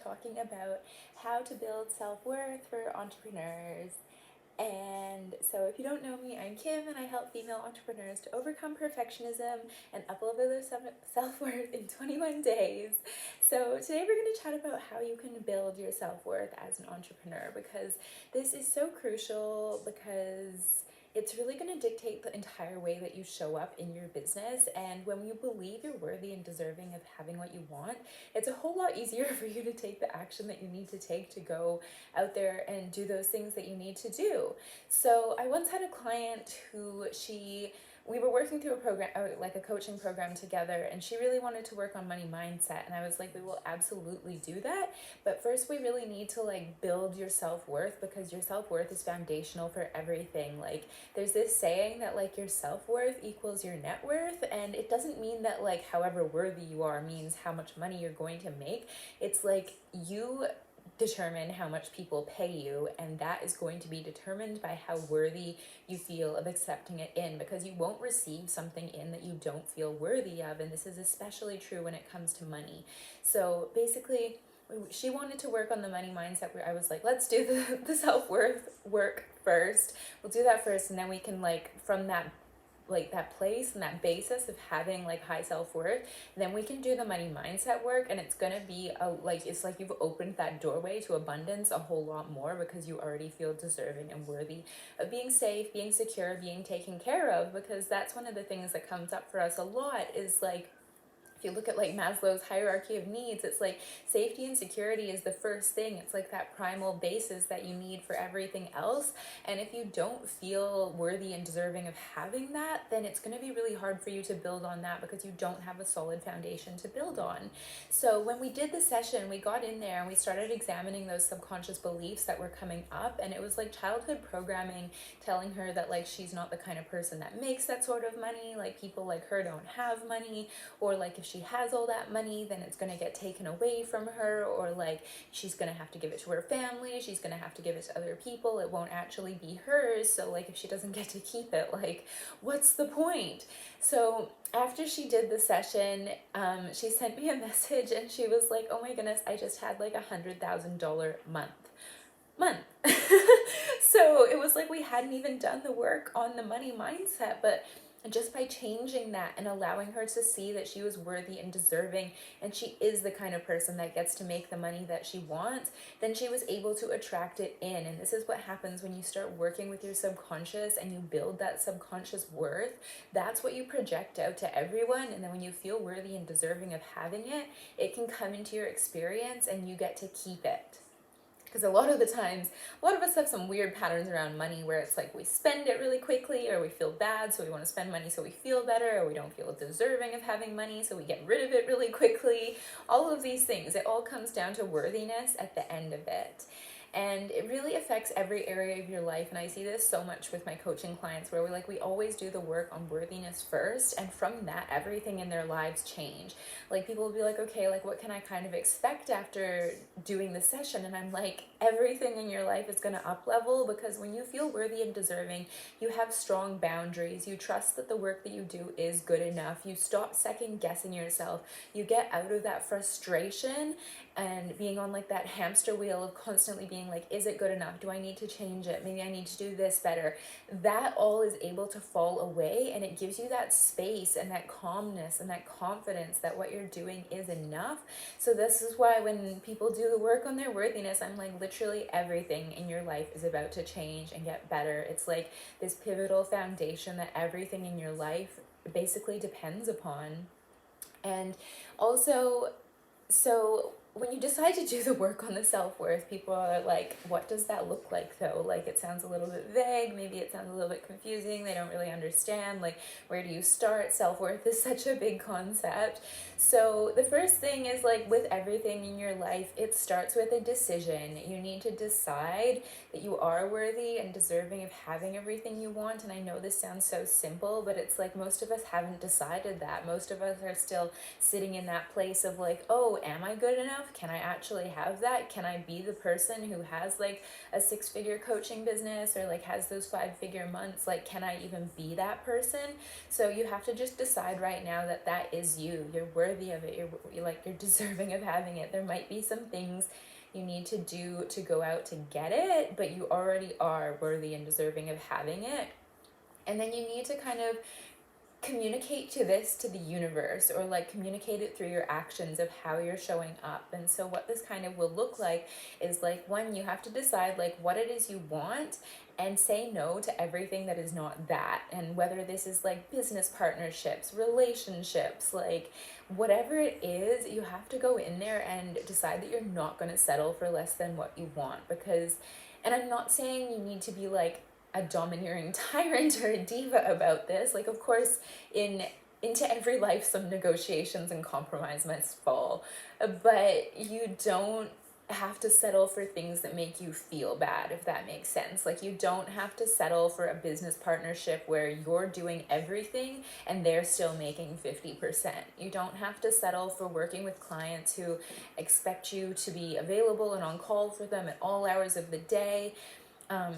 talking about how to build self-worth for entrepreneurs. And so if you don't know me, I'm Kim, and I help female entrepreneurs to overcome perfectionism and uplevel their self-worth in 21 days. So today we're going to chat about how you can build your self-worth as an entrepreneur, because this is so crucial, because it's really going to dictate the entire way that you show up in your business. And when you believe you're worthy and deserving of having what you want, it's a whole lot easier for you to take the action that you need to take to go out there and do those things that you need to do. So I once had a client who we were working through a program, like a coaching program together, and she really wanted to work on money mindset. And I was like, we will absolutely do that. But first we really need to build your self-worth, because your self-worth is foundational for everything. There's this saying that your self-worth equals your net worth, and it doesn't mean that however worthy you are means how much money you're going to make. It's you determine how much people pay you, and that is going to be determined by how worthy you feel of accepting it in, because you won't receive something in that you don't feel worthy of. And this is especially true when it comes to money. So basically, she wanted to work on the money mindset, where I was like, let's do the self-worth work first. We'll do that first, and then we can from that place and that basis of having high self-worth, then we can do the money mindset work. And it's gonna be it's like you've opened that doorway to abundance a whole lot more, because you already feel deserving and worthy of being safe, being secure, being taken care of. Because that's one of the things that comes up for us a lot, is if you look at Maslow's hierarchy of needs, it's safety and security is the first thing. It's that primal basis that you need for everything else. And if you don't feel worthy and deserving of having that, then it's going to be really hard for you to build on that, because you don't have a solid foundation to build on. So when we did the session, we got in there and we started examining those subconscious beliefs that were coming up. And it was childhood programming telling her that she's not the kind of person that makes that sort of money. People like her don't have money, or if she has all that money, then it's going to get taken away from her, or she's going to have to give it to her family, she's going to have to give it to other people, it won't actually be hers. So if she doesn't get to keep it, what's the point? So after she did the session, she sent me a message, and she was like, oh my goodness, I just had $100,000 month. So it was we hadn't even done the work on the money mindset, but just by changing that and allowing her to see that she was worthy and deserving, and she is the kind of person that gets to make the money that she wants, then she was able to attract it in. And this is what happens when you start working with your subconscious and you build that subconscious worth. That's what you project out to everyone. And then when you feel worthy and deserving of having it, it can come into your experience and you get to keep it. Because a lot of us have some weird patterns around money, where it's we spend it really quickly, or we feel bad, so we want to spend money so we feel better, or we don't feel deserving of having money, so we get rid of it really quickly. All of these things, it all comes down to worthiness at the end of it. And it really affects every area of your life. And I see this so much with my coaching clients, where we always do the work on worthiness first. And from that, everything in their lives change. People will be okay, what can I kind of expect after doing the session? And I'm everything in your life is going to up level, because when you feel worthy and deserving, you have strong boundaries. You trust that the work that you do is good enough. You stop second guessing yourself. You get out of that frustration and being on that hamster wheel of constantly being is it good enough? Do I need to change it? Maybe I need to do this better. That all is able to fall away, and it gives you that space and that calmness and that confidence that what you're doing is enough. So this is why when people do the work on their worthiness, I'm literally everything in your life is about to change and get better. It's this pivotal foundation that everything in your life basically depends upon. And also, so when you decide to do the work on the self-worth, people are what does that look like though? It sounds a little bit vague, maybe it sounds a little bit confusing, they don't really understand, where do you start? Self-worth is such a big concept. So the first thing is with everything in your life, it starts with a decision. You need to decide that you are worthy and deserving of having everything you want. And I know this sounds so simple, but it's most of us haven't decided that. Most of us are still sitting in that place of oh, am I good enough have? Can I actually have that? Can I be the person who has like a 6-figure coaching business or like has those 5-figure months? Like, can I even be that person? So you have to just decide right now that that is you. You're worthy of it. You're deserving of having it. There might be some things you need to do to go out to get it, but you already are worthy and deserving of having it. And then you need to kind of communicate to the universe, or like communicate it through your actions of how you're showing up. And so what this kind of will look like is like, one, you have to decide like what it is you want and say no to everything that is not that. And whether this is like business partnerships, relationships, like whatever it is, you have to go in there and decide that you're not going to settle for less than what you want. Because, and I'm not saying you need to be like a domineering tyrant or a diva about this. Like, of course, into every life some negotiations and compromise must fall, but you don't have to settle for things that make you feel bad, if that makes sense. Like, you don't have to settle for a business partnership where you're doing everything and they're still making 50%. You don't have to settle for working with clients who expect you to be available and on call for them at all hours of the day.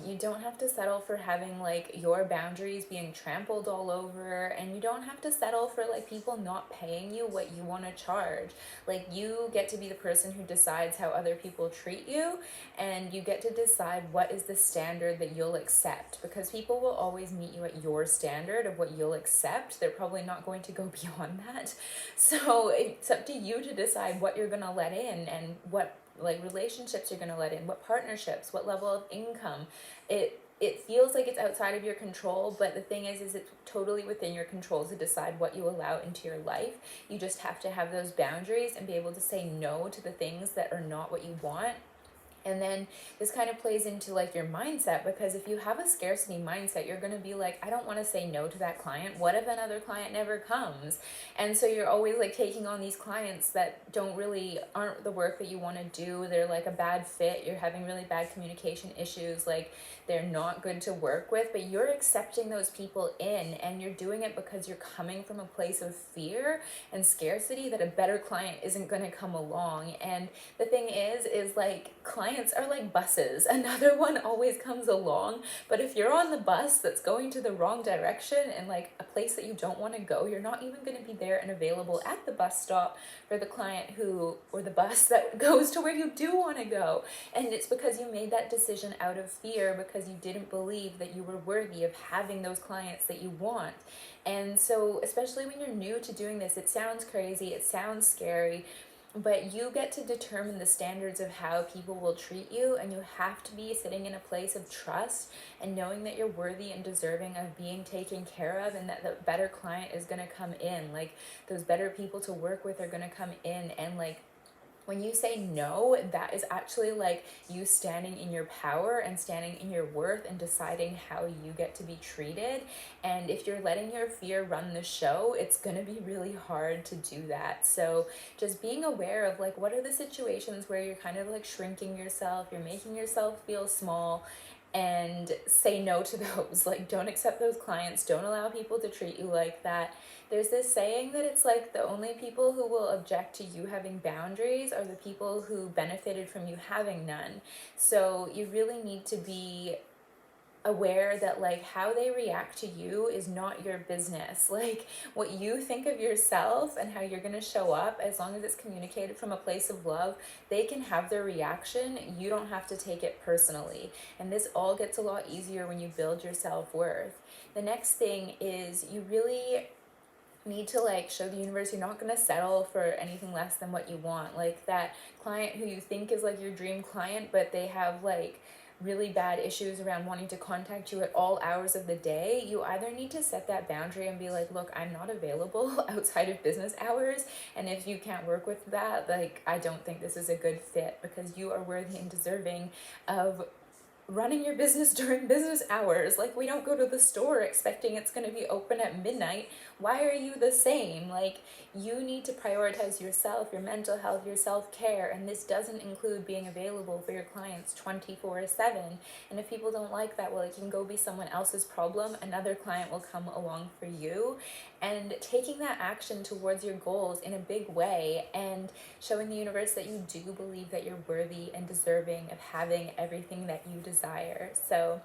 You don't have to settle for having like your boundaries being trampled all over, and you don't have to settle for like people not paying you what you want to charge. Like, you get to be the person who decides how other people treat you, and you get to decide what is the standard that you'll accept, because people will always meet you at your standard of what you'll accept. They're probably not going to go beyond that. So it's up to you to decide what you're going to let in, and what like relationships you're going to let in, what partnerships, what level of income. It feels like it's outside of your control, but the thing is it's totally within your control to decide what you allow into your life. You just have to have those boundaries and be able to say no to the things that are not what you want. And then this kind of plays into like your mindset, because if you have a scarcity mindset, you're going to be like, I don't want to say no to that client. What if another client never comes? And so you're always like taking on these clients that aren't the work that you want to do. They're like a bad fit. You're having really bad communication issues. Like, they're not good to work with, but you're accepting those people in, and you're doing it because you're coming from a place of fear and scarcity that a better client isn't going to come along. And the thing is like, clients are like buses. Another one always comes along, but if you're on the bus that's going to the wrong direction and like a place that you don't want to go, you're not even going to be there and available at the bus stop for the client or the bus that goes to where you do want to go. And it's because you made that decision out of fear, because you didn't believe that you were worthy of having those clients that you want. And so, especially when you're new to doing this, it sounds crazy, it sounds scary, but you get to determine the standards of how people will treat you, and you have to be sitting in a place of trust and knowing that you're worthy and deserving of being taken care of, and that the better client is going to come in. Like, those better people to work with are going to come in, and like, when you say no, that is actually like you standing in your power and standing in your worth and deciding how you get to be treated. And if you're letting your fear run the show, it's going to be really hard to do that. So just being aware of like, what are the situations where you're kind of like shrinking yourself, you're making yourself feel small, and say no to those. Like, don't accept those clients, don't allow people to treat you like that. There's this saying that it's like the only people who will object to you having boundaries are the people who benefited from you having none. So you really need to be aware that like how they react to you is not your business. Like, what you think of yourself and how you're going to show up, as long as it's communicated from a place of love, they can have their reaction. You don't have to take it personally. And this all gets a lot easier when you build your self-worth. The next thing is, you really need to like show the universe you're not going to settle for anything less than what you want. Like, that client who you think is like your dream client, but they have like really bad issues around wanting to contact you at all hours of the day, you either need to set that boundary and be like, look, I'm not available outside of business hours, and if you can't work with that, like, I don't think this is a good fit, because you are worthy and deserving of running your business during business hours. Like, we don't go to the store expecting it's going to be open at midnight. Why are you the same? Like, you need to prioritize yourself, your mental health, your self-care, and this doesn't include being available for your clients 24/7. And if people don't like that, well, it can go be someone else's problem. Another client will come along for you. And taking that action towards your goals in a big way and showing the universe that you do believe that you're worthy and deserving of having everything that you desire. So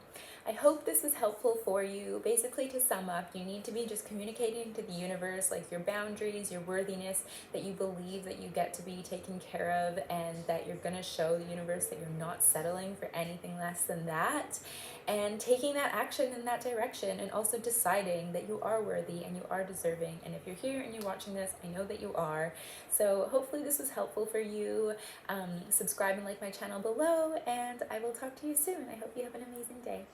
I hope this is helpful for you. Basically, to sum up, you need to be just communicating to the universe like your boundaries, your worthiness, that you believe that you get to be taken care of, and that you're going to show the universe that you're not settling for anything less than that, and taking that action in that direction, and also deciding that you are worthy and you are deserving. And if you're here and you're watching this, I know that you are. So hopefully this was helpful for you. Subscribe and like my channel below, and I will talk to you soon. I hope you have an amazing day.